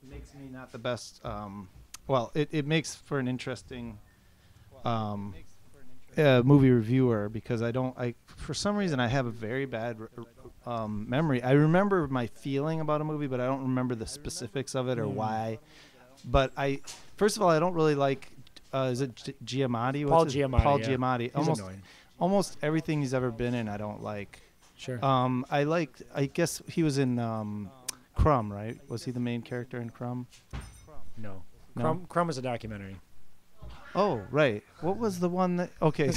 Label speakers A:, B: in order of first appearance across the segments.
A: makes me not the best. Well, it makes for an interesting um, movie reviewer because I for some reason I have a very bad memory. I remember my feeling about a movie, but I don't remember the specifics of it or why. But first of all, I don't really like. Is it Giamatti?
B: Paul Giamatti.
A: Paul
B: yeah.
A: Giamatti.
B: He's annoying.
A: Almost everything he's ever been in, I don't like.
B: Sure.
A: I guess he was in Crumb, right? Was he the main character in Crumb?
B: No.
A: No?
B: Crumb is a documentary.
A: Oh, right. What was the one that? Okay.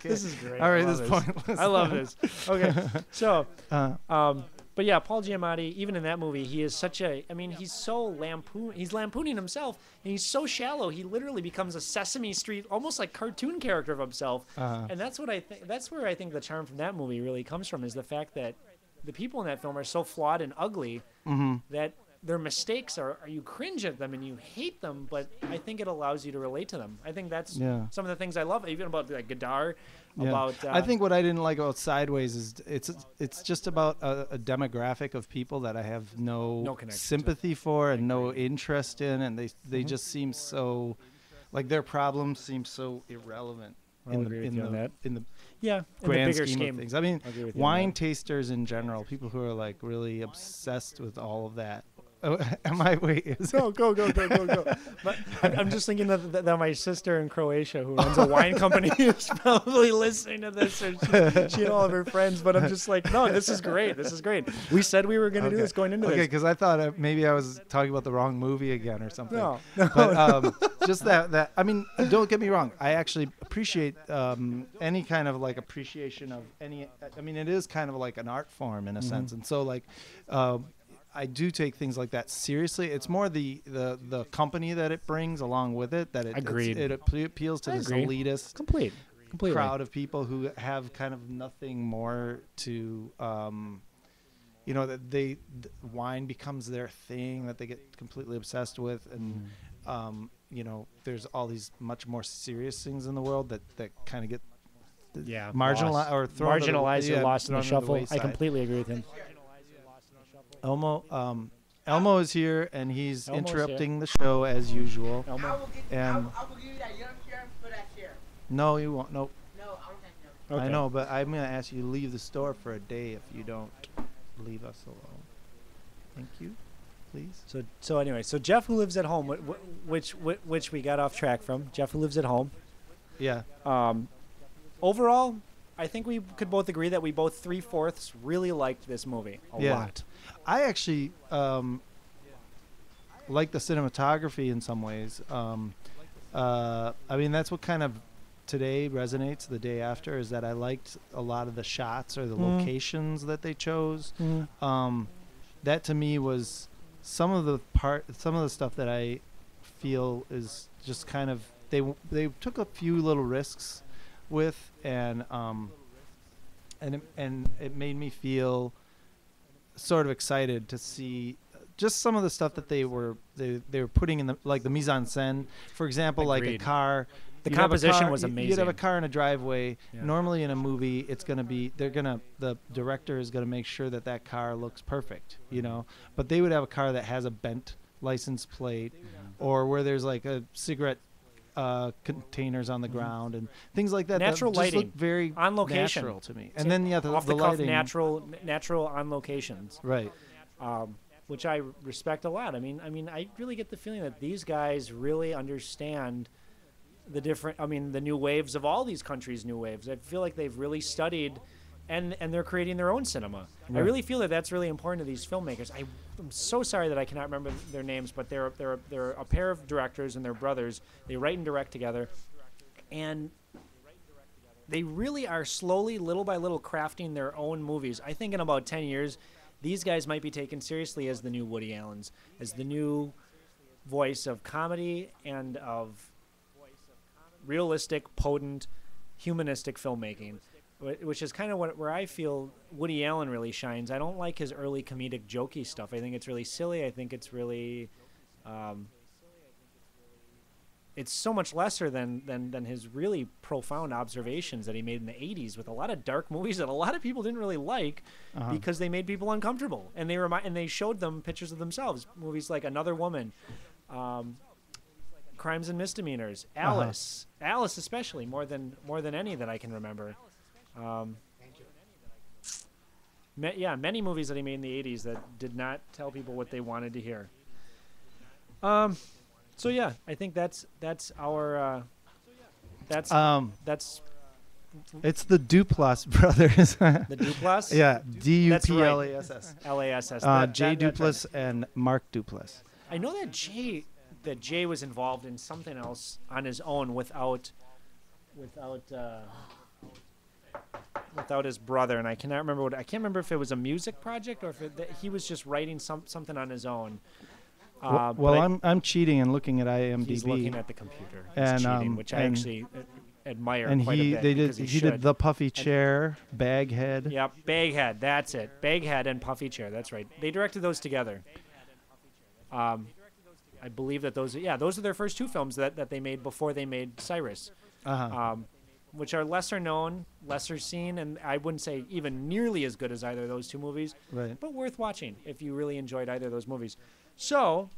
B: This is great.
A: All right,
B: I love
A: this is pointless.
B: I love this. Okay, so,
A: Uh,
B: but yeah, Paul Giamatti, even in that movie, he is such a. I mean, he's so he's lampooning himself, and he's so shallow. He literally becomes a Sesame Street, almost like cartoon character of himself. And that's what I think. That's where I think the charm from that movie really comes from, is the fact that the people in that film are so flawed and ugly that their mistakes are you cringe at them and you hate them, but I think it allows you to relate to them. I think that's some of the things I love, even about like Godard.
A: Yeah.
B: About
A: I think what I didn't like about Sideways is it's just about a demographic of people that I have no
B: connection
A: sympathy for and no interest in, and they just seem so like their problems seem so irrelevant
B: I'll agree with you on that.
A: in the
B: yeah, in
A: grand
B: the bigger
A: scheme of things. I mean,
B: I'll agree with you on
A: wine
B: that.
A: tasters in general, people who are like really obsessed with all of that. Oh, am I? Wait, is
B: No, go. But I'm just thinking that my sister in Croatia, who runs a wine company, is probably listening to this, or she and all of her friends. But I'm just like, no, this is great. This is great. We said we were going to do this going into
A: Okay,
B: this.
A: because I thought maybe I was talking about the wrong movie again or something.
B: No.
A: But just that. I mean, don't get me wrong. I actually appreciate any kind of like appreciation of any. I mean, it is kind of like an art form in a sense, and so like. I do take things like that seriously. It's more the company that it brings along with it that
B: Agreed.
A: it appeals to this
B: agree.
A: elitist
B: Completely.
A: crowd of people who have kind of nothing more to, that wine becomes their thing that they get completely obsessed with, and there's all these much more serious things in the world that kind of get marginalized or thrown
B: marginalized or lost in the
A: thrown to
B: shuffle. I
A: wayside.
B: completely agree with him.
A: Elmo is here, and he's
B: Elmo's
A: interrupting the show as usual.
B: Elmo.
C: I will
A: And
C: give you that young chair for that chair.
A: no, you won't. Nope.
C: No, I don't think no.
B: Okay.
A: I know, but I'm gonna ask you to leave the store for a day if you don't leave us alone. Thank you, please.
B: So anyway, so Jeff, who lives at home, which we got off track from, Jeff, who lives at home.
A: Yeah.
B: Overall, I think we could both agree that we both 3/4 really liked this movie a lot.
A: I actually like the cinematography in some ways. I mean, that's what kind of today resonates the day after, is that I liked a lot of the shots or the locations that they chose. That to me was some of the stuff that I feel is just kind of they took a few little risks with, and it made me feel sort of excited to see just some of the stuff that they were putting in the mise en scène. For example, like a
B: Agreed.
A: car.
B: The
A: you'd have a
B: composition
A: car-
B: was
A: You'd have
B: amazing.
A: a car in a driveway.
B: Yeah.
A: Normally in a movie, the director is gonna make sure that car looks perfect, But they would have a car that has a bent license plate, or where there's like a cigarette containers on the ground and things like that.
B: Natural
A: that just
B: lighting
A: look very
B: on location.
A: natural to me. And then the
B: off the cuff,
A: lighting,
B: natural on locations,
A: right?
B: which I respect a lot. I mean, I really get the feeling that these guys really understand the new waves of all these countries' new waves. I feel like they've really studied, and they're creating their own cinema. I really feel that that's really important to these filmmakers. I'm so sorry that I cannot remember their names, but they're a pair of directors, and they're brothers. They write and direct together, and they really are slowly, little by little, crafting their own movies. I think in about 10 years, these guys might be taken seriously as the new Woody Allens, as the new voice of comedy and of realistic, potent, humanistic filmmaking, which is kind of where I feel Woody Allen really shines. I don't like his early comedic, jokey stuff. I think it's really silly. I think it's really it's so much lesser than his really profound observations that he made in the 80s with a lot of dark movies that a lot of people didn't really like because they made people uncomfortable, and they showed them pictures of themselves. Movies like Another Woman, Crimes and Misdemeanors, Alice, Alice especially more than any that I can remember. Many movies that he made in the 80s that did not tell people what they wanted to hear. So yeah, I think that's our that's
A: It's the Duplass brothers.
B: the Duplass.
A: Yeah, Duplass.
B: LASS.
A: Jay Duplass and Mark Duplass.
B: I know that Jay was involved in something else on his own without his brother, and I cannot remember I can't remember if it was a music project or if he was just writing something on his own.
A: I'm cheating and looking at IMDb.
B: He's looking at the computer. He's
A: And,
B: cheating, which I actually admire
A: And
B: quite a bit. Because
A: he did The Puffy Chair, Baghead.
B: Yep, Baghead. That's it. Baghead and Puffy Chair. That's right. They directed those together. I believe that those are their first two films that they made before they made Cyrus, which are lesser known, lesser seen, and I wouldn't say even nearly as good as either of those two movies,
A: Right.
B: but worth watching if you really enjoyed either of those movies. So,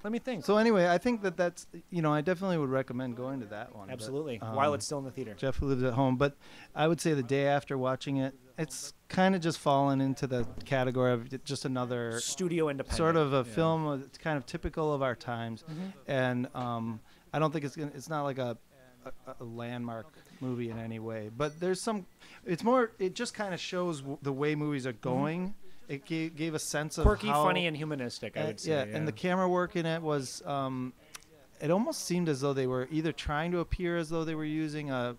B: let me think.
A: So anyway, I think that's I definitely would recommend going to that one.
B: Absolutely,
A: but,
B: while it's still in the theater.
A: Jeff who lives at home, but I would say the day after watching it, it's kind of just fallen into the category of just another
B: Studio independent.
A: sort of a film that's kind of typical of our times,
B: Mm-hmm.
A: and I don't think it's not like a landmark movie in any way, but there's some. It's more. It just kind of shows the way movies are going. It gave a sense of
B: Quirky,
A: how,
B: funny, and humanistic, I would say.
A: yeah, and the camera work in it was. It almost seemed as though they were either trying to appear as though they were using a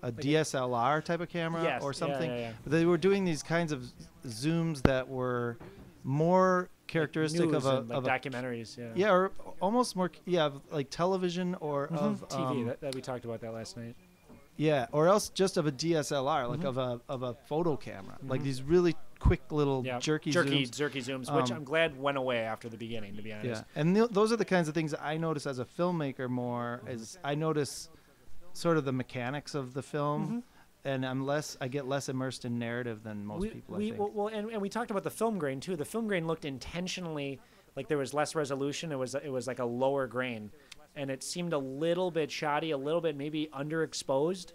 A: DSLR type of camera
B: Yes,
A: or
B: yeah,
A: something.
B: yeah, yeah.
A: But they were doing these kinds of zooms that were more characteristic
B: News
A: of
B: and, like documentaries. Yeah.
A: yeah, or almost more like television or of
B: TV. That we talked about that last night.
A: yeah, or else just of a DSLR, like of a photo camera, like these really quick little
B: Yeah,
A: jerky
B: jerky
A: zooms.
B: zooms, which I'm glad went away after the beginning. To be honest.
A: Yeah, and those are the kinds of things that I notice as a filmmaker more. Is I notice sort of the mechanics of the film, and I get less immersed in narrative than most people. I think.
B: Well, and we talked about the film grain too. The film grain looked intentionally like there was less resolution. It was like a lower grain, and it seemed a little bit shoddy, a little bit maybe underexposed.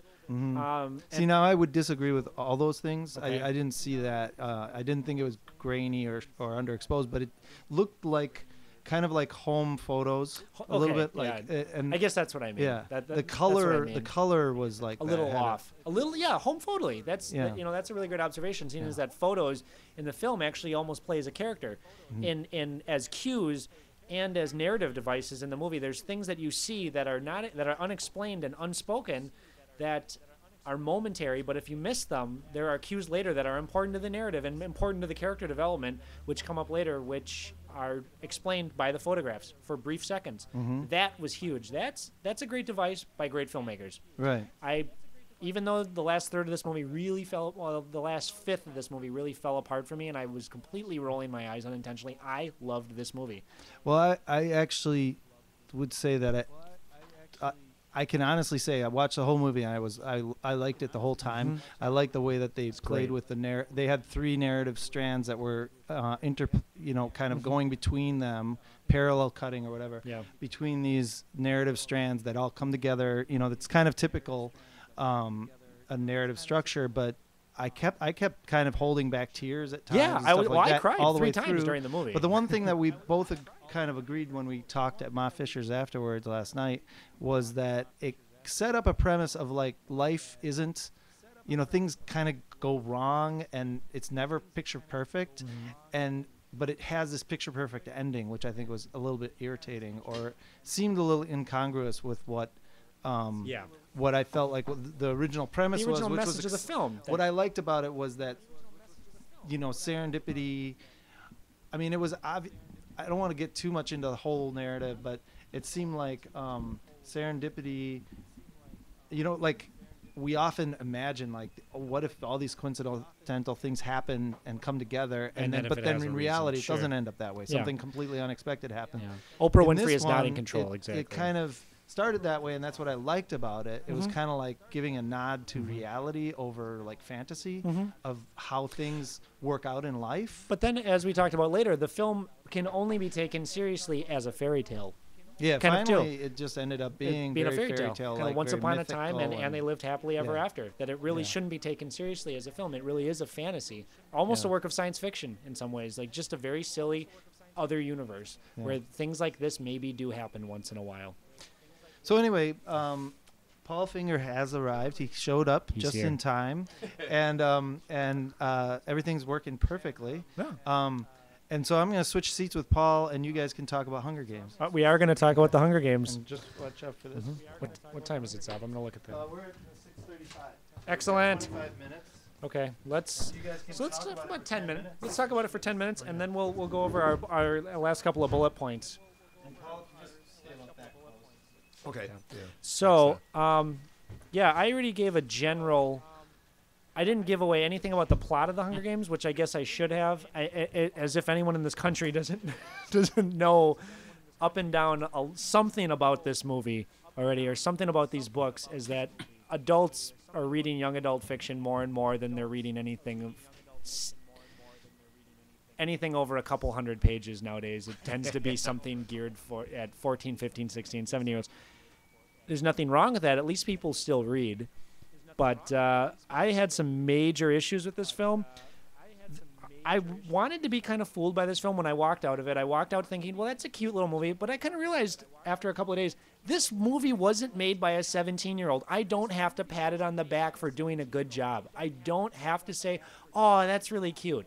A: See, now I would disagree with all those things.
B: Okay.
A: I didn't see that. I didn't think it was grainy or underexposed, but it looked like kind of like home photos a little
B: Okay,
A: bit like.
B: yeah.
A: And
B: I guess that's what I mean.
A: yeah,
B: That's
A: the
B: what
A: color
B: I mean.
A: the color was like
B: A little
A: had
B: off. A little, home photo. That's
A: Yeah.
B: that's a really great observation. Seeing as that photos in the film actually almost play as a character, in as cues and as narrative devices in the movie. There's things that you see that are unexplained and unspoken, that are momentary. But if you miss them, there are cues later that are important to the narrative and important to the character development, which come up later, which are explained by the photographs for brief seconds. That was huge. That's a great device by great filmmakers.
A: right.
B: Even though the last third of this movie really the last fifth of this movie really fell apart for me, and I was completely rolling my eyes unintentionally, I loved this movie.
A: Well, I actually would say that I can honestly say I watched the whole movie and I liked it the whole time. I liked the way that they played
B: great.
A: with the They had three narrative strands that were kind of going between them, parallel cutting or whatever.
B: Yeah.
A: Between these narrative strands that all come together. That's kind of typical a narrative structure, but I kept kind of holding back tears at times.
B: Yeah,
A: and stuff like
B: I
A: that
B: cried
A: all the
B: 3
A: way
B: times
A: through.
B: during the movie.
A: But the one thing that we both kind of agreed when we talked at Ma Fisher's afterwards last night was that it set up a premise of like life isn't, things kind of go wrong and it's never picture perfect, but it has this picture perfect ending, which I think was a little bit irritating or seemed a little incongruous with what. What I felt like the original premise
B: The original
A: was, which
B: message
A: was
B: of the film.
A: What I liked about it was that, serendipity. I mean, it was I don't want to get too much into the whole narrative, but it seemed like serendipity. Like we often imagine like, what if all these coincidental things happen and come together,
B: And then if
A: but
B: it
A: then
B: has a
A: in
B: reason,
A: reality
B: sure.
A: it doesn't end up that way.
B: Yeah.
A: Something completely unexpected happens.
B: Yeah. Oprah
A: In
B: Winfrey
A: this
B: is not in
A: one,
B: control. Exactly.
A: It kind of started that way, and that's what I liked about it. It was kind of like giving a nod to reality over like fantasy of how things work out in life.
B: But then, as we talked about later, the film can only be taken seriously as a fairy tale.
A: Yeah,
B: kind of
A: finally it just ended up being
B: a
A: very
B: fairy tale.
A: tale
B: Kind
A: like
B: of once
A: very
B: upon a time,
A: mythical
B: and they lived happily ever
A: Yeah.
B: after. That it really
A: Yeah.
B: shouldn't be taken seriously as a film. It really is a fantasy, almost a
A: Yeah.
B: work of science fiction in some ways, like just a very silly other universe where things like this maybe do happen once in a while.
A: So anyway, Paul Finger has arrived. He showed up
B: He's
A: just
B: here.
A: in time, and everything's working perfectly.
B: Yeah.
A: And so I'm going to switch seats with Paul, and you guys can talk about Hunger Games.
B: We are going to talk about the Hunger Games.
A: And just watch out for this.
B: What time is it, Sab? I'm going to look at that.
A: We're at 6:35.
B: Excellent.
A: 25 minutes.
B: Okay, let's.
A: You guys can
B: So let's
A: talk
B: talk
A: about
B: about
A: it for
B: 10
A: 10
B: minutes.
A: minutes.
B: Let's talk about it for 10 minutes, and then we'll go over our last couple of bullet points.
A: And Paul, just stay about that close.
D: Okay. Yeah.
B: So, yeah, I already gave a general. I didn't give away anything about the plot of the Hunger Games, which I guess I should have, as if anyone in this country doesn't doesn't know up and down something about this movie already, or something about these books. Is that adults are reading young adult fiction more and more than they're reading anything over a couple hundred pages nowadays. It tends to be something geared for at 14, 15, 16, 17 year olds. There's nothing wrong with that. At least people still read. But I had some major issues with this film. I wanted to be kind of fooled by this film when I walked out of it. I walked out thinking, well, that's a cute little movie. But I kind of realized after a couple of days, this movie wasn't made by a 17-year-old. I don't have to pat it on the back for doing a good job. I don't have to say, oh, that's really cute.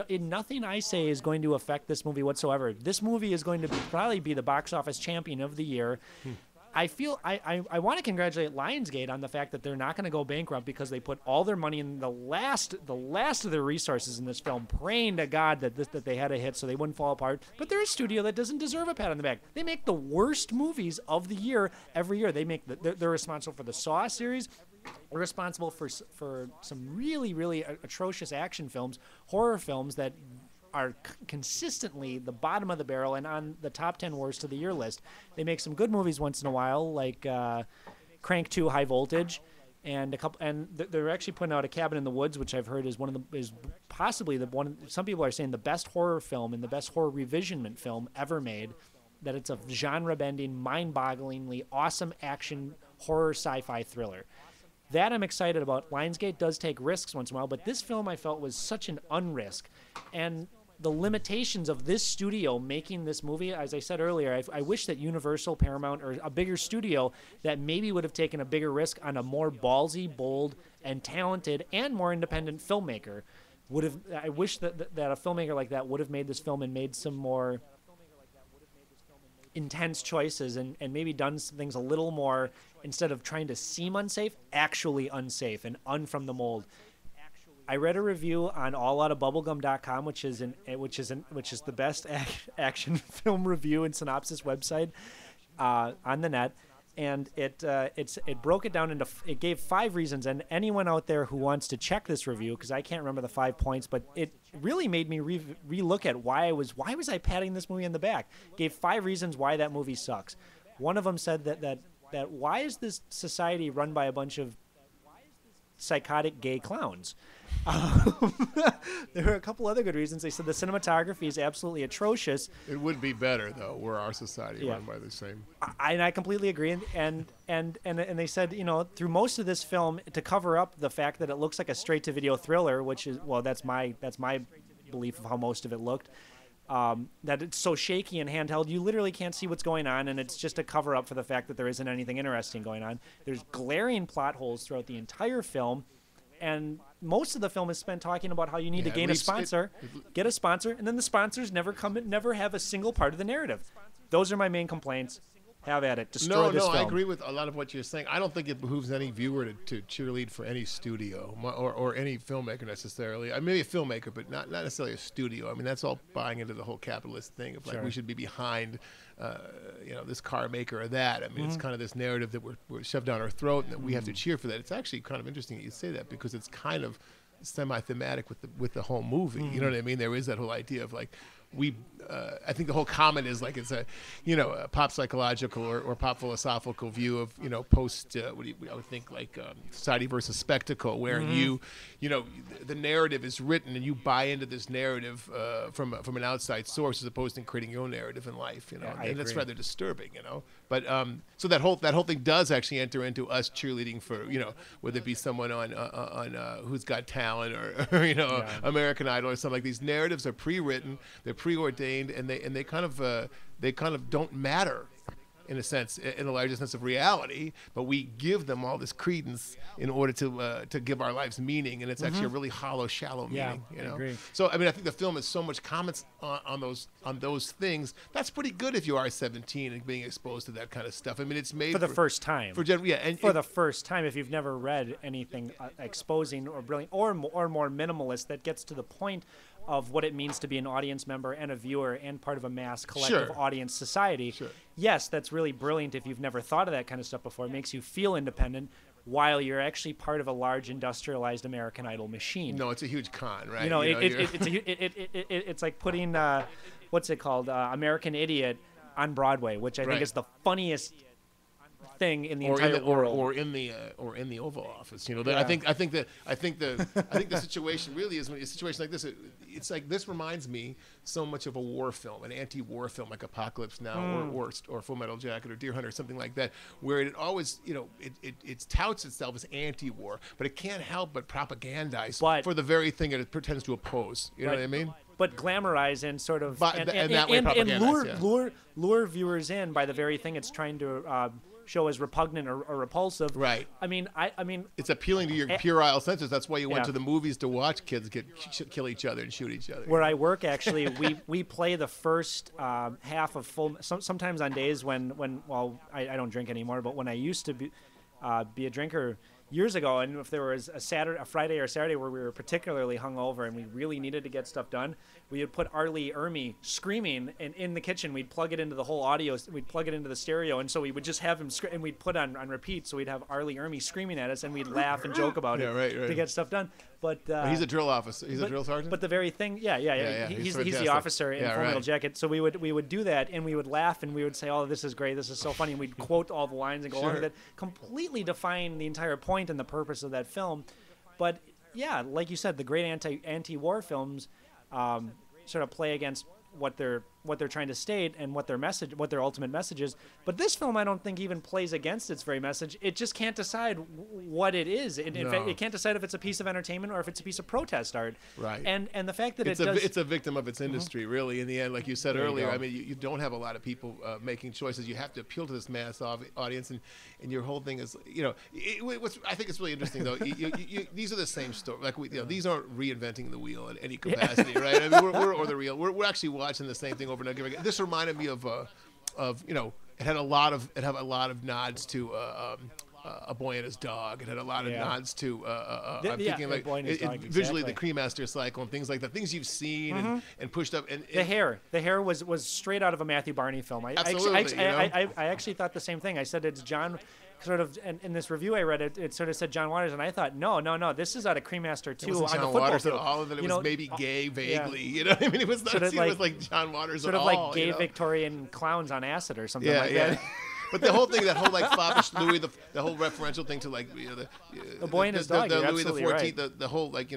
B: Nothing I say is going to affect this movie whatsoever. This movie is going to probably be the box office champion of the year. I feel I want to congratulate Lionsgate on the fact that they're not going to go bankrupt because they put all their money in the last of their resources in this film, praying to God that they had a hit so they wouldn't fall apart. But they're a studio that doesn't deserve a pat on the back. They make the worst movies of the year every year. They make they're responsible for the Saw series. They're responsible for some really, really atrocious action films, horror films that are consistently the bottom of the barrel and on the top 10 worst of the year list. They make some good movies once in a while, like Crank 2 High Voltage, and they're actually putting out A Cabin in the Woods, which I've heard is possibly the one. Some people are saying the best horror film and the best horror revisionment film ever made. That it's a genre-bending, mind-bogglingly awesome action horror sci-fi thriller. That I'm excited about. Lionsgate does take risks once in a while, but this film I felt was such an unrisk. And the limitations of this studio making this movie, as I said earlier, I wish that Universal, Paramount, or a bigger studio that maybe would have taken a bigger risk on a more ballsy, bold, and talented, and more independent filmmaker would have. I wish that a filmmaker like that would have made this film and made some more intense choices and maybe done some things a little more, instead of trying to seem unsafe, actually unsafe and from the mold. I read a review on alloutabubblegum.com, which is the best action film review and synopsis website on the net, and it broke it down into it gave 5 reasons. And anyone out there who wants to check this review, because I can't remember the 5 points, but it really made me relook at why was I patting this movie in the back. Gave 5 reasons why that movie sucks. One of them said that why is this society run by a bunch of psychotic gay clowns? There were a couple other good reasons. They said the cinematography is absolutely atrocious.
D: It would be better though, were our society
B: Yeah.
D: run by the same.
B: I completely agree. And they said, through most of this film, to cover up the fact that it looks like a straight-to-video thriller, which is, well, that's my belief of how most of it looked. That it's so shaky and handheld, you literally can't see what's going on, and it's just a cover-up for the fact that there isn't anything interesting going on. There's glaring plot holes throughout the entire film, and most of the film is spent talking about how you need to
D: Yeah,
B: gain
D: at
B: a
D: least
B: sponsor, get a sponsor, and then the sponsors never have a single part of the narrative. Those are my main complaints. have at it. Destroy this film.
D: I agree with a lot of what you're saying. I don't think it behooves any viewer to cheerlead for any studio or any filmmaker necessarily. I mean, maybe a filmmaker, but not necessarily a studio. I mean, that's all buying into the whole capitalist thing of like we should be behind, this car maker or that. I mean, it's kind of this narrative that we're shoved down our throat and that we have to cheer for that. It's actually kind of interesting that you say that because it's kind of semi-thematic with the whole movie. You know what I mean? There is that whole idea of like I think the whole comment is like it's a pop psychological or pop philosophical view of post I would think like society versus spectacle, where the narrative is written and you buy into this narrative from an outside source as opposed to creating your own narrative in life. And that's rather disturbing. But so that whole thing does actually enter into us cheerleading for whether it be someone on Who's Got Talent or American Idol or something like these narratives are pre-written, they're preordained, and they kind of don't matter in a sense, in a larger sense of reality, but we give them all this credence in order to give our lives meaning, and it's actually a really hollow, shallow meaning.
B: I agree.
D: So I mean, I think the film has so much comments on those things. That's pretty good if you are 17 and being exposed to that kind of stuff. I mean, it's made
B: for the first time.
D: And
B: for the first time, if you've never read anything exposing or brilliant or more minimalist that gets to the point of what it means to be an audience member and a viewer and part of a mass collective audience society.
D: Sure.
B: Yes, that's really brilliant if you've never thought of that kind of stuff before. It makes you feel independent while you're actually part of a large industrialized American Idol machine.
D: No, it's a huge con, right?
B: It's like putting what's it called, American Idiot on Broadway, which I think is the funniest thing in the entire world,
D: or in the Oval Office. I think the situation really is when a situation like this. It's like this reminds me so much of a war film, an anti-war film like Apocalypse Now or Full Metal Jacket or Deer Hunter, something like that, where it always it touts itself as anti-war, but it can't help but propagandize for the very thing that it pretends to oppose. You know what I mean?
B: But glamorize and sort of lure viewers in by the very thing it's trying to show as repugnant or repulsive.
D: Right.
B: I mean,
D: it's appealing to your puerile senses. That's why you went to the movies to watch kids kill each other and shoot each other.
B: Where I work, actually, we play the first half of full. Sometimes on days when I don't drink anymore, but when I used to be a drinker years ago, and if there was a Friday or Saturday where we were particularly hungover and we really needed to get stuff done, we would put Arlie Ermy screaming, and in the kitchen we'd plug it into the whole audio, we'd plug it into the stereo, and so we would just have him and we'd put on repeat, so we'd have Arlie Ermy screaming at us, and we'd laugh and joke about it to get stuff done. But
D: he's a drill officer. He's a drill sergeant.
B: But the very thing, he's the officer in Full Metal Jacket. So we would do that, and we would laugh, and we would say, "Oh, this is great. This is so funny." And we'd quote all the lines and go on with it, completely defying the entire point and the purpose of that film. But yeah, like you said, the great anti-war films sort of play against what they're trying to state and what their ultimate message is. But this film, I don't think, even plays against its very message. It just can't decide what it is. In fact, it can't decide if it's a piece of entertainment or if it's a piece of protest art.
D: Right.
B: And the fact that
D: it's a victim of its industry, really. In the end, like you said earlier, I mean, you don't have a lot of people making choices. You have to appeal to this mass audience, and your whole thing is, I think it's really interesting though. These are the same story. Like these aren't reinventing the wheel in any capacity, right? I mean, we're actually watching the same thing over and over again. This reminded me of it had a lot of nods to A Boy and His Dog. It had a lot of nods to I'm thinking like visually the Cremaster Cycle and things like that. Things you've seen and pushed up. And
B: the hair was straight out of a Matthew Barney film. I actually thought the same thing. I said it's John. Sort of, and in this review I read, it sort of said John Waters, and I thought, no, this is out of Cremaster 2 on the football
D: Waters
B: field.
D: At all of it, was maybe gay vaguely, you know what I mean? It was not seen as like John Waters
B: sort
D: at
B: of
D: all.
B: Like gay Victorian clowns on acid or something like that.
D: But the whole thing, that whole like foppish Louis, the whole referential thing to like
B: A Boy and His Dog,
D: the
B: you're
D: Louis
B: absolutely
D: XIV,
B: right.
D: the whole like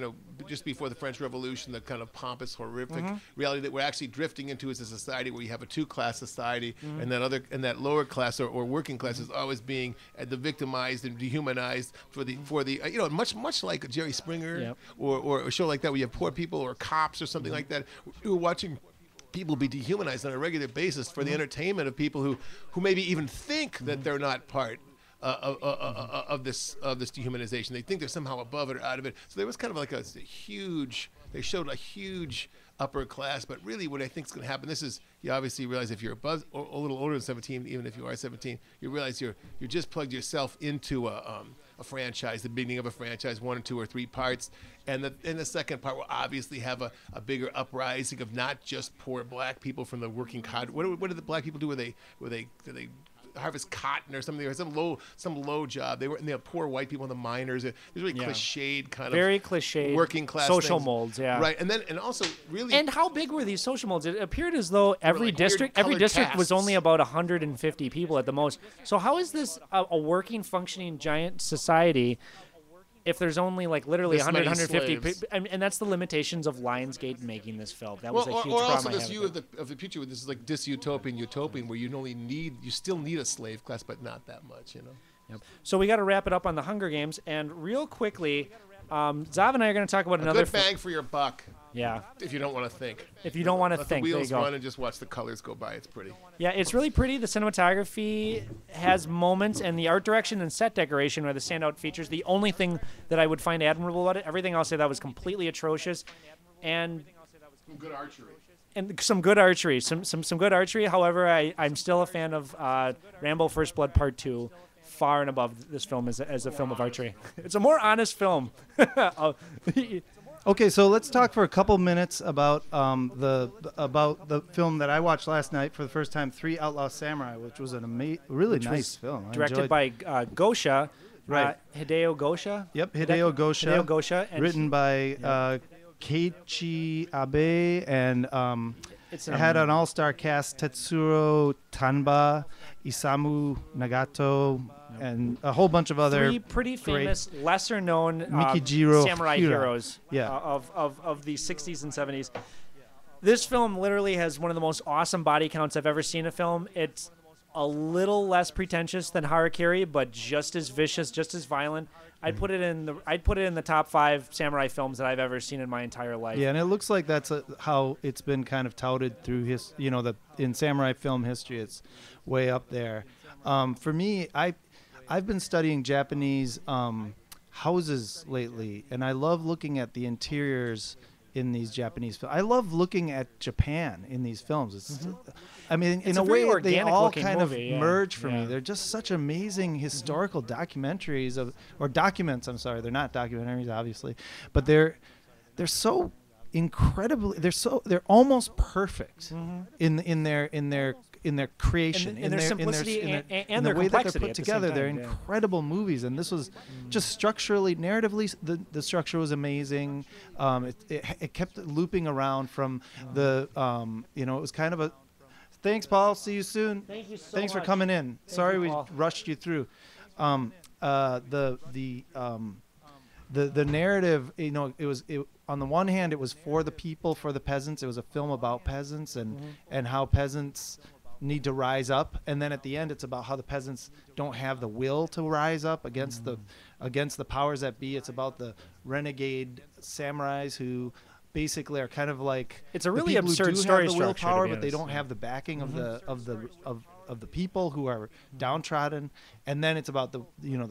D: just before the French Revolution, the kind of pompous, horrific reality that we're actually drifting into as a society where you have a two-class society, and that lower class or working class is always being the victimized and dehumanized for the much like Jerry Springer or a show like that where you have poor people or cops or something like that who are watching people be dehumanized on a regular basis for the entertainment of people who maybe even think that they're not part of this dehumanization. They think they're somehow above it or out of it. So there was kind of like they showed a huge upper class. But really, what I think is going to happen, this is, you obviously realize if you're a little older than 17, even if you are 17, you realize you just plugged yourself into a franchise, the beginning of a franchise, 1 or 2 or 3 parts, and the second part will obviously have a bigger uprising of not just poor black people from the working cotton. What did the black people do? Did they harvest cotton or something, or some low job? They were, and they have poor white people, the miners. There's really cliched kind
B: very
D: of
B: cliched
D: working class
B: social
D: things.
B: molds, yeah.
D: Right, and also really.
B: And how big were these social molds? It appeared as though every
D: like weird
B: district
D: colored
B: was
D: casts.
B: only about 150 people at the most. So how is this a working, functioning giant society if there's only like literally
D: This many
B: 150
D: slaves.
B: people? And that's the limitations of Lionsgate making this film. That was a huge
D: or
B: problem.
D: also
B: I
D: this
B: had
D: view
B: with
D: of the future, where this is like dystopian, utopian, where you still need a slave class, but not that much, you know.
B: Yep. So we got to wrap it up on the Hunger Games, and real quickly, Zav and I are going to talk about
D: A
B: another.
D: good bang for your buck,
B: Yeah.
D: if you don't want to think.
B: If you don't want to
D: Let
B: think,
D: the
B: there you
D: wheels
B: go.
D: run and just watch the colors go by. It's pretty.
B: Yeah, it's really pretty. The cinematography has moments, and the art direction and set decoration are the standout features. The only thing that I would find admirable about it, everything else I thought was completely atrocious, and
D: Good archery.
B: some good archery. Some good archery. However, I'm still a fan of Rambo: First Blood Part 2, far and above this film as a film of archery. It's a more honest film.
A: Okay, so let's talk for a couple minutes about the film that I watched last night for the first time, Three Outlaw Samurai, which was an really nice film. I
B: Directed
A: enjoyed-
B: by Gosha,
A: Right.
B: Hideo Gosha.
A: Yep, Hideo Gosha.
B: Hideo Gosha, and
A: written by Keiichi Abe, and
B: it's
A: it had an all-star cast: Tetsuro Tanba, Isamu Nagato, and a whole bunch of other
B: three pretty
A: great-
B: famous, lesser-known
A: Mikijiro
B: samurai
A: Hira.
B: heroes
A: Yeah.
B: of the 60s and 70s. This film literally has one of the most awesome body counts I've ever seen in a film. It's a little less pretentious than Harakiri, but just as vicious, just as violent. I'd put it in the top 5 samurai films that I've ever seen in my entire life.
A: Yeah, and it looks like that's how it's been kind of touted through in samurai film history. It's way up there. For me, I've been studying Japanese houses lately, and I love looking at the interiors in these Japanese films. I love looking at Japan in these films. It's, I mean,
B: It's
A: in
B: a
A: a
B: very
A: way, they
B: organic
A: all
B: looking
A: kind
B: movie,
A: of
B: yeah.
A: merge for
B: Yeah.
A: me. They're just such amazing historical documentaries or documents. I'm sorry, they're not documentaries, obviously, but they're so incredibly. They're almost perfect in their creation,
B: In their simplicity and
A: in
B: their
A: the way that they're
B: complexity
A: put
B: at the same
A: together. They're
B: time, yeah.
A: incredible movies, and this was just structurally, narratively, the structure was amazing. It kept looping around from the it was kind of a. Thanks, Paul. See you soon.
B: Thank you so
A: Thanks for
B: much.
A: coming in. Sorry
B: you,
A: we
B: Paul.
A: rushed you through. The narrative, it was on the one hand, it was for the people, for the peasants. It was a film about peasants and how peasants need to rise up, and then at the end, it's about how the peasants don't have the will to rise up against the powers that be. It's about the renegade samurais who basically are kind of like
B: It's a
A: the
B: really
A: people who
B: absurd
A: do
B: story
A: have the
B: structure, to
A: willpower,
B: be
A: but they
B: honest,
A: don't
B: yeah.
A: have the backing of the people who are downtrodden. And then it's about the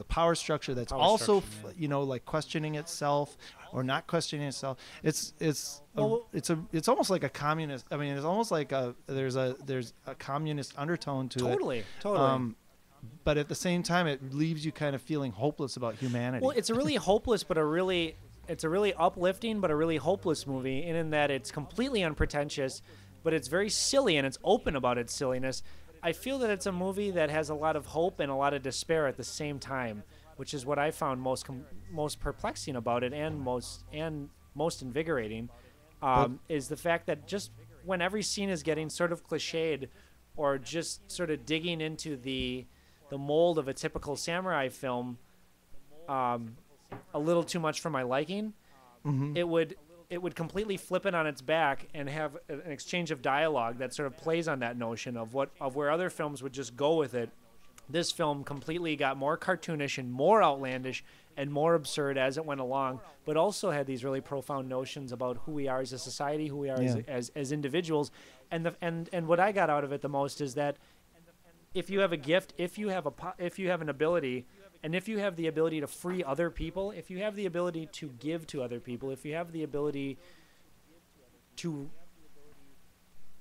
A: power structure that's
B: Power
A: also
B: structure,
A: like questioning itself or not questioning itself. It's
B: Well-
A: it's almost like a communist. I mean, it's almost like there's a communist undertone to it.
B: Totally.
A: But at the same time, it leaves you kind of feeling hopeless about humanity.
B: Well, it's a really hopeless, but it's a really uplifting, but a really hopeless movie. And in that, it's completely unpretentious, but it's very silly and it's open about its silliness. I feel that it's a movie that has a lot of hope and a lot of despair at the same time, which is what I found most perplexing about it and most invigorating. Is the fact that just when every scene is getting sort of cliched, or just sort of digging into the mold of a typical samurai film, a little too much for my liking, it would completely flip it on its back and have an exchange of dialogue that sort of plays on that notion of where other films would just go with it. This film completely got more cartoonish and more outlandish and more absurd as it went along, but also had these really profound notions about who we are as a society, who we are as individuals, and what I got out of it the most is that if you have a gift, if you have an ability, and if you have the ability to free other people, if you have the ability to give to other people, if you have the ability to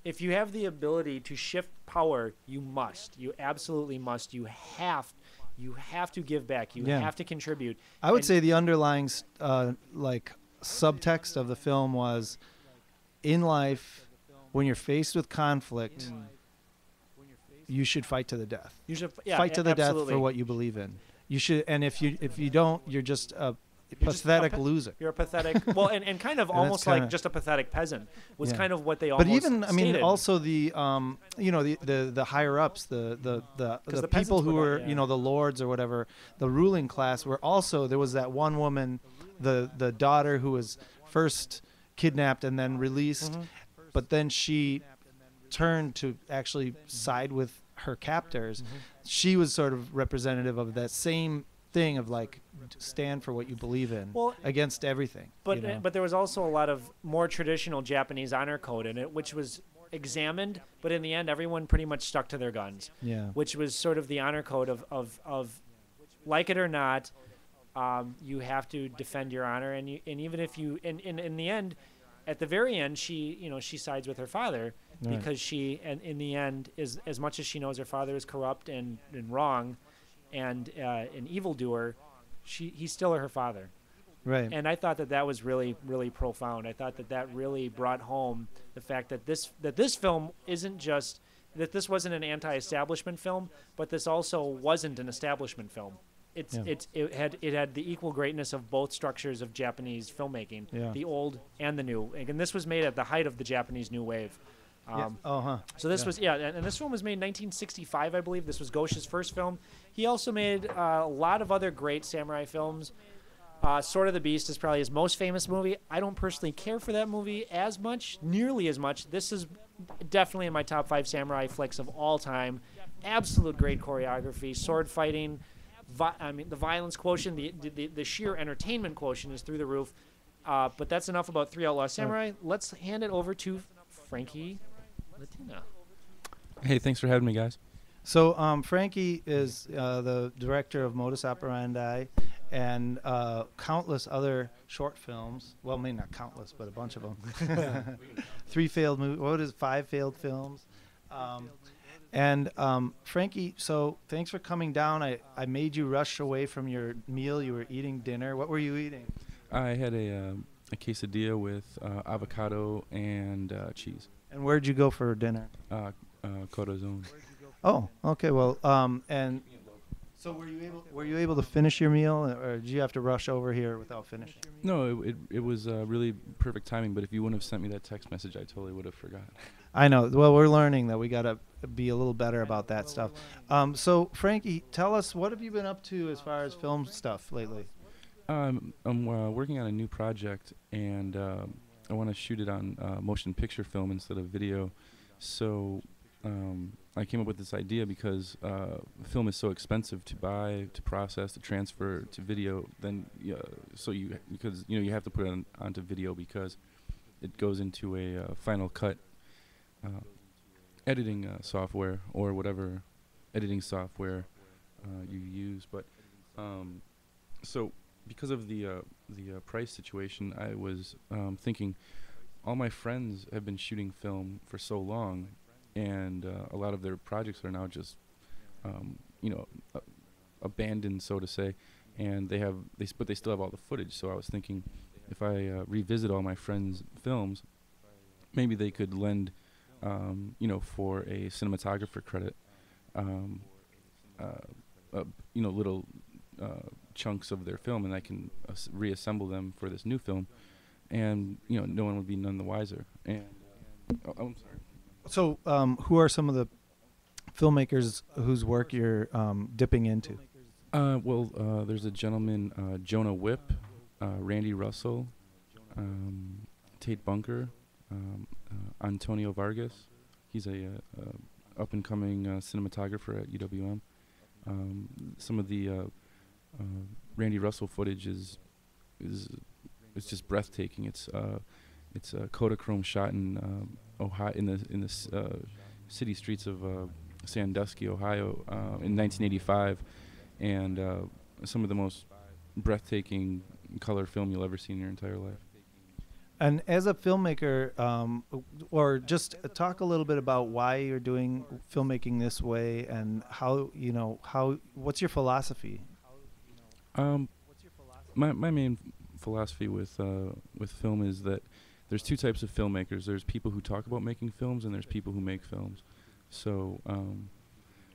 B: if you have the ability to shift power, you must. You absolutely must. You have to give back. You
A: Yeah.
B: have to contribute.
A: I would
B: And-
A: say the underlying like subtext of the film was, in life, when you're faced with conflict, you should fight to the death.
B: You should
A: Fight to the death
B: absolutely.
A: for what you believe in. You should, and if you don't, you're just a
B: You're just
A: pathetic
B: a pa-
A: loser.
B: You're a pathetic, well, and kind of
A: And that's
B: almost like
A: kinda-
B: just a pathetic peasant was
A: Yeah.
B: kind of what they
A: But
B: almost
A: even, I mean,
B: stated.
A: also the the higher ups, the
B: the
A: people
B: peasants
A: who
B: would,
A: were
B: yeah.
A: the lords or whatever, the ruling class were also, there was that one woman, the daughter who was first kidnapped and then released,
B: Mhm.
A: but then she turned to actually side with her captors.
B: Mm-hmm.
A: She was sort of representative of that same thing of like stand for what you believe in
B: Well,
A: against everything.
B: But
A: you know?
B: but there was also a lot of more traditional Japanese honor code in it, which was examined, but in the end, everyone pretty much stuck to their guns,
A: yeah,
B: which was sort of the honor code of like it or not, you have to defend your honor, and even if you in the end, at the very end, she sides with her father
A: Right.
B: because she, and in the end, is as much as she knows her father is corrupt and wrong, and an evildoer, he's still her father.
A: right.
B: And I thought that was really, really profound. I thought that really brought home the fact that this film isn't just that this wasn't an anti-establishment film, but this also wasn't an establishment film. It had the equal greatness of both structures of Japanese filmmaking,
A: Yeah.
B: the old and the new. And this was made at the height of the Japanese New Wave.
A: Yeah.
B: So this
A: Yeah.
B: was and this film was made in 1965, I believe. This was Ghosh's first film. He also made a lot of other great samurai films. Sword of the Beast is probably his most famous movie. I don't personally care for that movie nearly as much. This is definitely in my top 5 samurai flicks of all time. Absolute great choreography, sword fighting. The violence quotient, the sheer entertainment quotient is through the roof. But that's enough about Three Outlaw Samurai. Let's hand it over to Frankie Latina.
E: Hey, thanks for having me, guys.
A: So Frankie is the director of Modus Operandi and countless other short films. Well, maybe not countless, but a bunch of them. 3 failed movies. What is 5 failed films? And Frankie, so thanks for coming down. I made you rush away from your meal. You were eating dinner. What were you eating?
E: I had a quesadilla with avocado and cheese.
A: And where'd you go for dinner?
E: Corazon.
A: Oh, okay. Well, and so were you able to finish your meal, or did you have to rush over here without finishing?
E: No, it was really perfect timing. But if you wouldn't have sent me that text message, I totally would have forgot.
A: I know. Well, we're learning that we gotta be a little better about that stuff. So Frankie, tell us, what have you been up to as far as film stuff lately?
E: I'm working on a new project, and I want to shoot it on motion picture film instead of video. So I came up with this idea because film is so expensive to buy, to process, to transfer to video. Then because you have to put it onto video because it goes into a Final Cut editing software or whatever editing software you use. But so because of the price situation, I was thinking all my friends have been shooting film for so long, and a lot of their projects are now just abandoned, so to say, and but they still have all the footage. So I was thinking if I revisit all my friends' films, maybe they could lend for a cinematographer credit little chunks of their film, and I can reassemble them for this new film, and no one would be none the wiser. And I'm sorry.
A: So who are some of the filmmakers whose work you're dipping into?
E: There's a gentleman, Jonah Whipp, Randy Russell, Tate Bunker, Antonio Vargas. He's a up-and-coming cinematographer at UWM. Some of the Randy Russell footage is just breathtaking. It's a Kodachrome shot in Ohio, in the city streets of Sandusky, Ohio, in 1985, and some of the most breathtaking color film you'll ever see in your entire life.
A: And as a filmmaker, or just talk a little bit about why you're doing filmmaking this way, and how what's your philosophy?
E: My main philosophy with film is that there's two types of filmmakers. There's people who talk about making films, and there's people who make films. So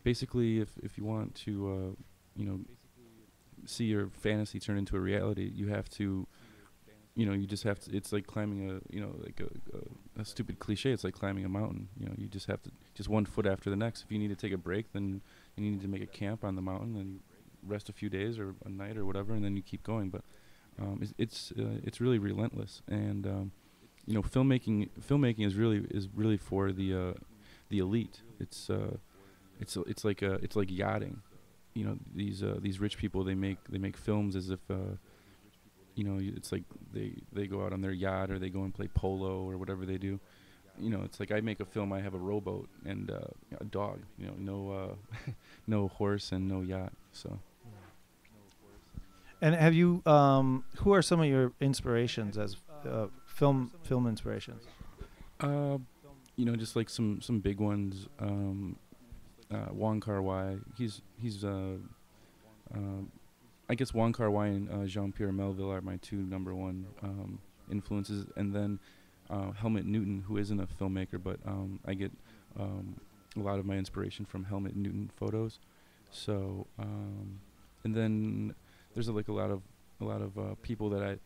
E: basically, if you want to see your fantasy turn into a reality, you have to, you just have to. It's like climbing a stupid cliche. It's like climbing a mountain. You just have to, just one foot after the next. If you need to take a break, then you need to make a camp on the mountain and rest a few days or a night or whatever, and then you keep going. But it's really relentless, and filmmaking is really for the elite. It's like yachting. These rich people, they make films as if it's like they go out on their yacht, or they go and play polo or whatever they do. It's like I make a film, I have a rowboat and a dog. No no horse and no yacht. So.
A: And have you? Who are some of your inspirations as film inspirations?
E: Just like some big ones. Wong Kar-wai. He's I guess Wong Kar-wai and Jean-Pierre Melville are my two number one influences, and then Helmut Newton, who isn't a filmmaker, but I get a lot of my inspiration from Helmut Newton photos. So and then there's a lot of people that I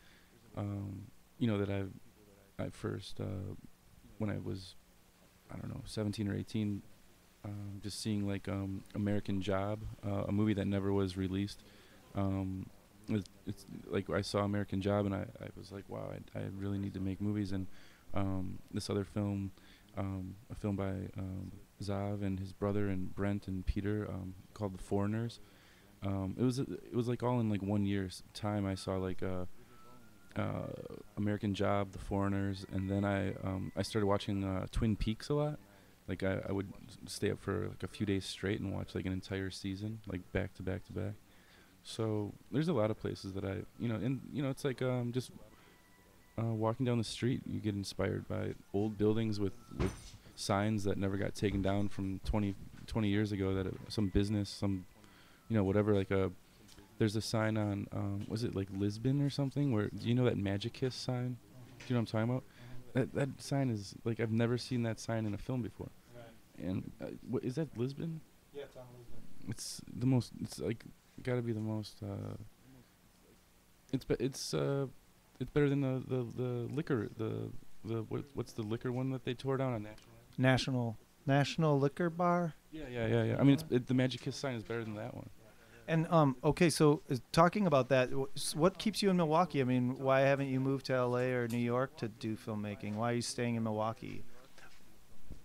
E: first when I was, I don't know, 17 or 18, just seeing like American Job, a movie that never was released. It's like I saw American Job and I was like, wow, I really need to make movies. And this other film, a film by Zav and his brother and Brent and Peter, called The Foreigners. It was like all in like 1 year's time. I saw like American Job, The Foreigners, and then I started watching Twin Peaks a lot. Like I would stay up for like a few days straight and watch like an entire season, like back to back to back. So there's a lot of places that it's like just walking down the street, you get inspired by old buildings with signs that never got taken down from 20 years ago, that some business, some whatever, like there's a sign on was it like Lisbon or something, where, do you know that Magic Kiss sign? Do you know what I'm talking about? That sign is like, I've never seen that sign in a film before. Right. And what is that, Lisbon?
A: Yeah, it's on Lisbon.
E: It's the most, it's like got to be the most it's better than the liquor, what's the liquor one that they tore down on
A: National Liquor Bar?
E: Yeah. I mean, the Magic Kiss sign is better than that one.
A: And okay, so talking about that, what keeps you in Milwaukee? I mean, why haven't you moved to LA or New York to do filmmaking? Why are you staying in Milwaukee?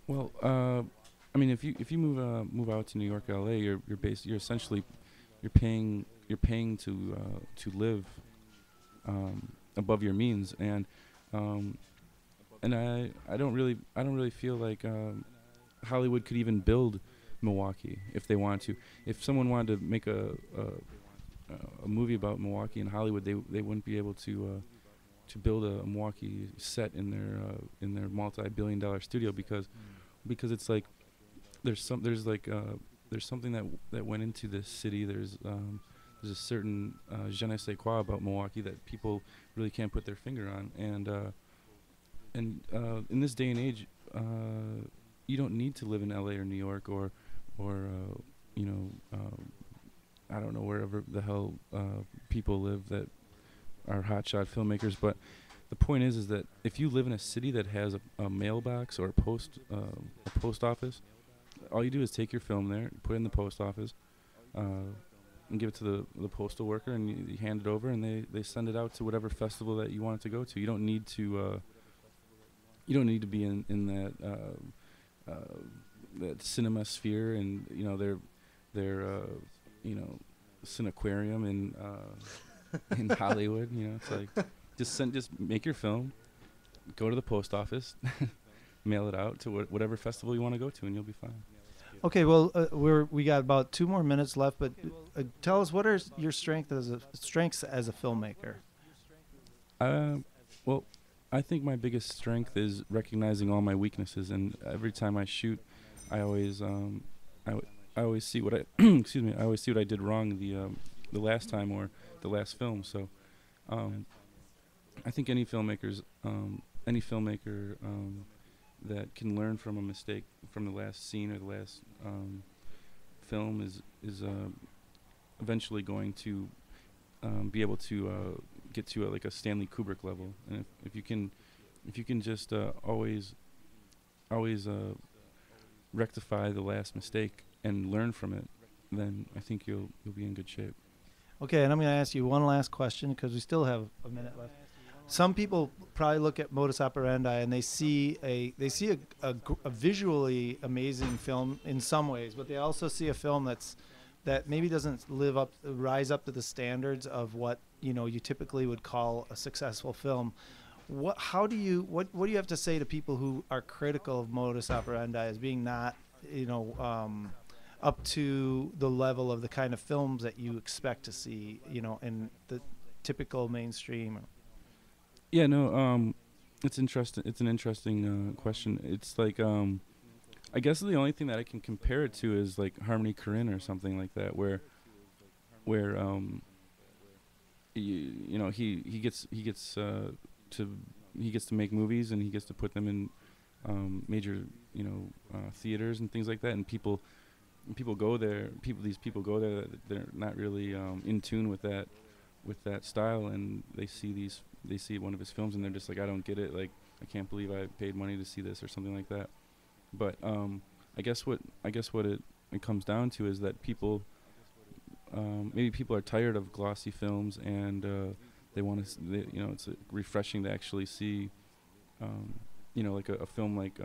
E: Well, I mean, if you move out to New York or LA, you're essentially paying to live above your means, and I don't really feel like Hollywood could even build Milwaukee if they wanted to. If someone wanted to make a movie about Milwaukee in Hollywood, they wouldn't be able to build a Milwaukee set in their multi-billion-dollar studio, because it's like there's something that went into this city. There's a certain je ne sais quoi about Milwaukee that people really can't put their finger on, and in this day and age, you don't need to live in LA or New York or I don't know, wherever the hell people live that are hotshot filmmakers. But the point is that if you live in a city that has a mailbox or a post office, all you do is take your film there, put it in the post office, and give it to the postal worker, and you hand it over, and they send it out to whatever festival that you want it to go to. You don't need to be in that cinema sphere, and their Cinequarium in Hollywood. It's like just make your film, go to the post office, mail it out to whatever festival you want to go to, and you'll be fine.
A: Okay, well, we got about 2 more minutes left, but tell us, what are your strengths as a filmmaker?
E: Well, I think my biggest strength is recognizing all my weaknesses, and every time I shoot, I always I always see what I excuse me, I always see what I did wrong the last time or the last film. So I think any filmmaker that can learn from a mistake from the last scene or the last film is eventually going to be able to get to like a Stanley Kubrick level. And if you can just always rectify the last mistake and learn from it, then I think you'll be in good shape.
A: Okay, and I'm going to ask you one last question because we still have a minute left. Some people probably look at Modus Operandi and they see a visually amazing film in some ways, but they also see a film that maybe doesn't rise up to the standards of what you typically would call a successful film. What do you have to say to people who are critical of Modus Operandi as being not up to the level of the kind of films that you expect to see in the typical mainstream?
E: Yeah, no, it's interesting. It's an interesting question. It's like I guess the only thing that I can compare it to is like Harmony Korine or something like that, where he gets to make movies and he gets to put them in major theaters and things like that, and people go there. These people go there. They're not really in tune with that style, and they see one of his films and they're just like, I don't get it. Like, I can't believe I paid money to see this or something like that. But I guess what it comes down to is that people maybe people are tired of glossy films, and they want to it's refreshing to actually see like a film like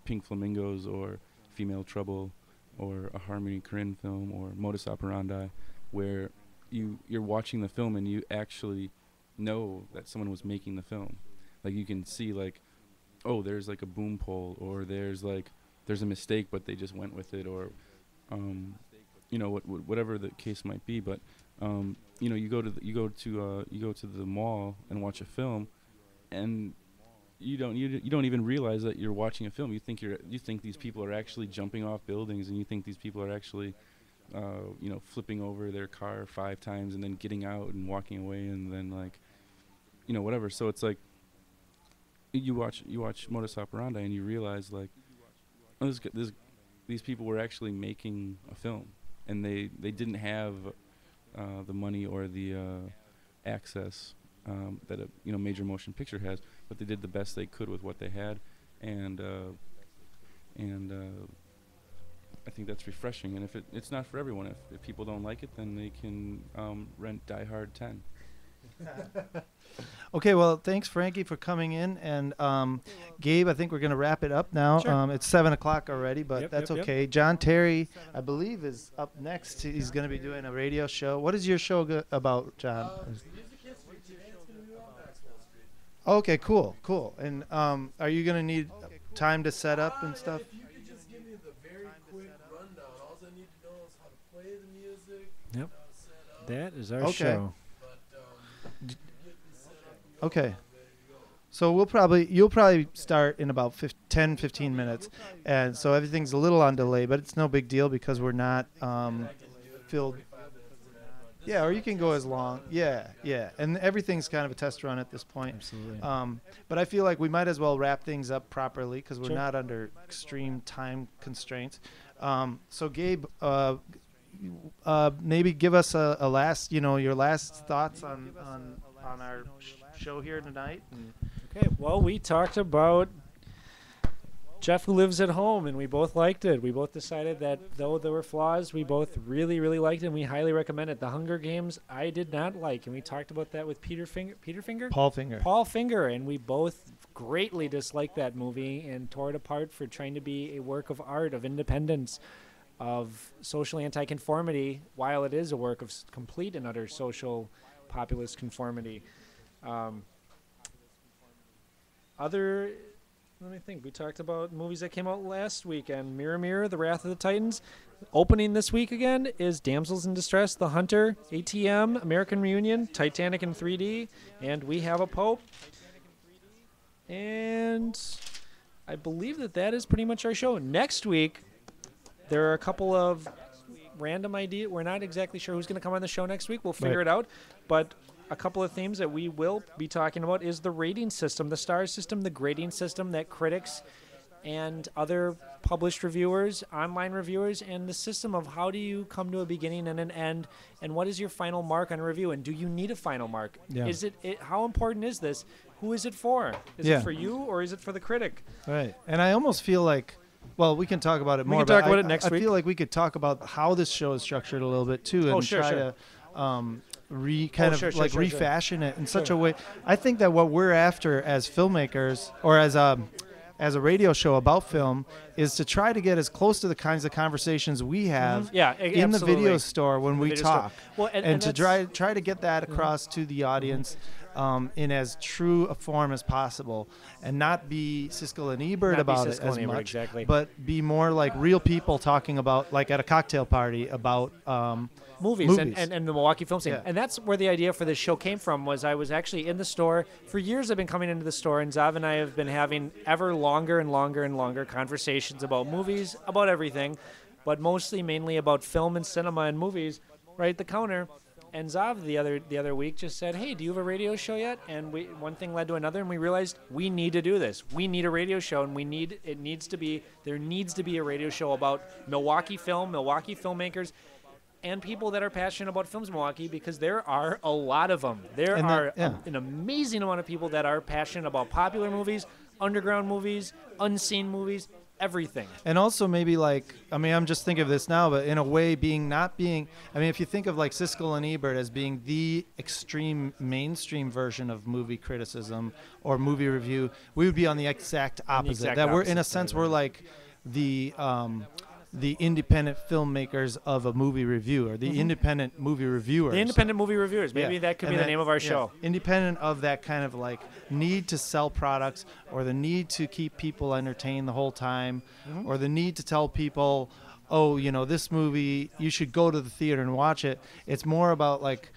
E: Pink Flamingos or Female Trouble or a Harmony Korine film or Modus Operandi, where you're watching the film and you actually know that someone was making the film. Like, you can see like, oh, there's like a boom pole, or there's a mistake but they just went with it, or whatever the case might be. But you go to the mall and watch a film, and you don't even realize that you're watching a film. You think these people are actually jumping off buildings, and you think these people are actually flipping over their car 5 times and then getting out and walking away, and then whatever. So it's like you watch Modus Operandi and you realize like, oh, these people were actually making a film, and they didn't have the money or the access that a major motion picture has, but they did the best they could with what they had, and I think that's refreshing. And if it's not for everyone, if people don't like it, then they can rent Die Hard 10.
A: Okay, well, thanks, Frankie, for coming in. And Gabe, I think we're going to wrap it up now.
B: Sure.
A: It's 7 o'clock already, but
B: Yep,
A: that's
B: yep,
A: okay. John Terry, I believe, is up next. He's going to be doing a radio show. What is your show about, John? Okay, cool. And are you going to need time to set up and stuff?
F: If you could just give me the very quick rundown. All I need to know is how to play the music.
B: Yep.
F: How to set up.
B: That is our
A: Okay.
B: show.
F: But get me set up.
A: Okay.
F: Ready to go.
A: So you'll probably start in about 10-15 minutes, and so everything's a little on delay, but it's no big deal because we're not filled. Yeah, or you can go as long. Yeah, and everything's kind of a test run at this point.
B: Absolutely.
A: But I feel like we might as well wrap things up properly because we're
B: Sure.
A: not under extreme time constraints. So Gabe, maybe give us a last, your last thoughts on our show here tonight. And
B: Okay, well, we talked about Jeff Who Lives at Home, and we both liked it. We both decided that though there were flaws, we both really, really liked it, and we highly recommend it. The Hunger Games, I did not like, and we talked about that with Peter Finger?
A: Paul Finger.
B: Paul Finger, and we both greatly disliked that movie and tore it apart for trying to be a work of art, of independence, of social anti-conformity, while it is a work of complete and utter social populist conformity. Let me think. We talked about movies that came out last weekend. Mirror, Mirror, The Wrath of the Titans. Opening this week again is Damsels in Distress, The Hunter, ATM, American Reunion, Titanic in 3D, and We Have a Pope. And I believe that is pretty much our show. Next week, there are a couple of random ideas. We're not exactly sure who's going to come on the show next week. We'll figure it out. But a couple of themes that we will be talking about is the rating system, the star system, the grading system that critics and other published reviewers, online reviewers, and the system of how do you come to a beginning and an end, and what is your final mark on a review, and do you need a final mark?
A: Yeah.
B: Is it how important is this? Who is it for? Is it for you or is it for the critic?
A: Right. And I almost feel like, well, we can talk about it
B: We
A: more.
B: can talk
A: but
B: about it next
A: I
B: week.
A: feel like we could talk about how this show is structured a little bit too, and
B: sure,
A: try
B: sure.
A: to
B: Sure,
A: refashion it in such a way. I think that what we're after as filmmakers, or as a radio show about film, is to try to get as close to the kinds of conversations we have
B: Yeah,
A: in the
B: absolutely.
A: video store when we
B: video store.
A: talk,
B: Well,
A: and to
B: that's-
A: try to get that across to the audience in as true a form as possible, and not be Siskel and Ebert
B: Not be
A: about it
B: Siskel
A: as
B: and Ebert,
A: much,
B: exactly.
A: but be more like real people talking about, like at a cocktail party, about
B: movies.
A: Movies.
B: And the Milwaukee film scene.
A: Yeah.
B: And that's where the idea for this show came from. Was I was actually in the store. For years I've been coming into the store, and Zav and I have been having ever longer and longer and longer conversations about movies, about everything, but mainly about film and cinema and movies, right at the counter. And Zav the other week just said, "Hey, do you have a radio show yet?" And one thing led to another, and we realized we need to do this. We need a radio show, and there needs to be a radio show about Milwaukee film, Milwaukee filmmakers, and people that are passionate about films in Milwaukee, because there are a lot of them. There
A: And
B: are
A: that- yeah.
B: an amazing amount of people that are passionate about popular movies, underground movies, unseen movies, everything.
A: And also maybe like, I mean, I'm just thinking of this now, but in a way if you think of like Siskel and Ebert as being the extreme mainstream version of movie criticism or movie review, we would be on the exact opposite.
B: exact
A: We're in a
B: opposite,
A: sense,
B: right.
A: we're like the independent filmmakers of a movie review, or the independent movie reviewers.
B: The independent movie reviewers. Maybe
A: Yeah.
B: that could
A: And
B: be the name of our
A: yeah,
B: show.
A: Independent of that kind of like need to sell products, or the need to keep people entertained the whole time,
B: Mm-hmm.
A: or the need to tell people, oh, this movie, you should go to the theater and watch it. It's more about like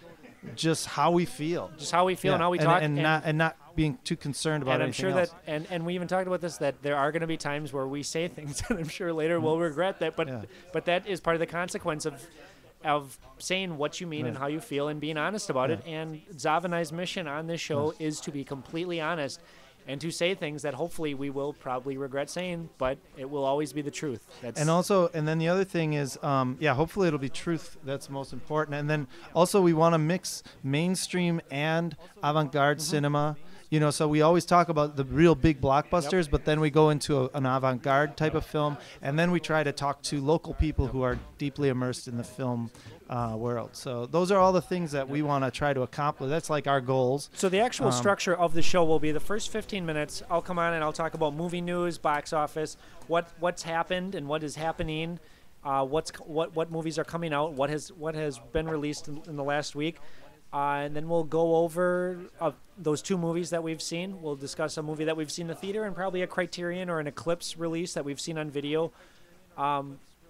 A: just how we feel.
B: Just how we feel and
A: Yeah.
B: how we talk.
A: and not being too concerned about
B: and I'm
A: anything
B: sure
A: else.
B: that, and we even talked about this, that there are going to be times where we say things, and I'm sure later we'll regret that. But
A: Yeah.
B: but that is part of the consequence of saying what you mean and
A: Right.
B: how you feel and being honest about it. And Zav and I's mission on this show is to be completely honest and to say things that hopefully we will probably regret saying, but it will always be the truth. That's
A: And then the other thing is, hopefully it'll be truth. That's most important. And then also we want to mix mainstream and avant-garde
B: Mm-hmm.
A: cinema. So we always talk about the real big blockbusters, but then we go into an avant-garde type of film, and then we try to talk to local people who are deeply immersed in the film world. So those are all the things that we want to try to accomplish. That's like our goals.
B: So the actual structure of the show will be the first 15 minutes. I'll come on and I'll talk about movie news, box office, what's happened and what is happening, what movies are coming out, what has been released in the last week, and then we'll go over those two movies that we've seen. We'll discuss a movie that we've seen in the theater and probably a Criterion or an Eclipse release that we've seen on video.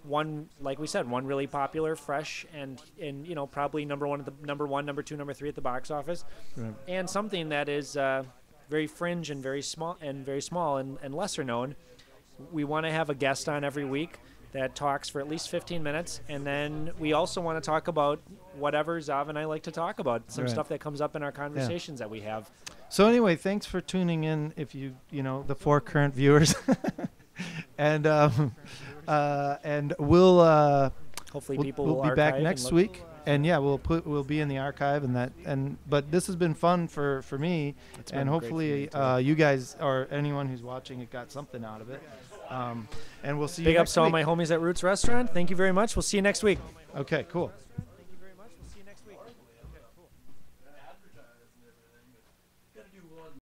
B: One, like we said, one really popular, fresh, and probably number one, number two, number three at the box office,
A: Right.
B: and something that is very fringe and very small and lesser known. We want to have a guest on every week that talks for at least 15 minutes, and then we also want to talk about whatever Zav and I like to talk about, some
A: Right.
B: stuff that comes up in our conversations that we have.
A: So anyway, thanks for tuning in. If the 4 current viewers, and we'll
B: Hopefully,
A: we'll,
B: people
A: we'll
B: will
A: be back
B: archive and
A: next
B: look.
A: week. And yeah, we'll be in the archive but this has been fun for me,
B: It's been
A: and
B: great
A: hopefully
B: for me, too.
A: you guys or anyone who's watching it got something out of it. And we'll see
B: Big
A: you
B: ups
A: next
B: to all
A: week.
B: my homies at Roots Restaurant. Thank you very much. We'll see you next week.
A: Okay, cool.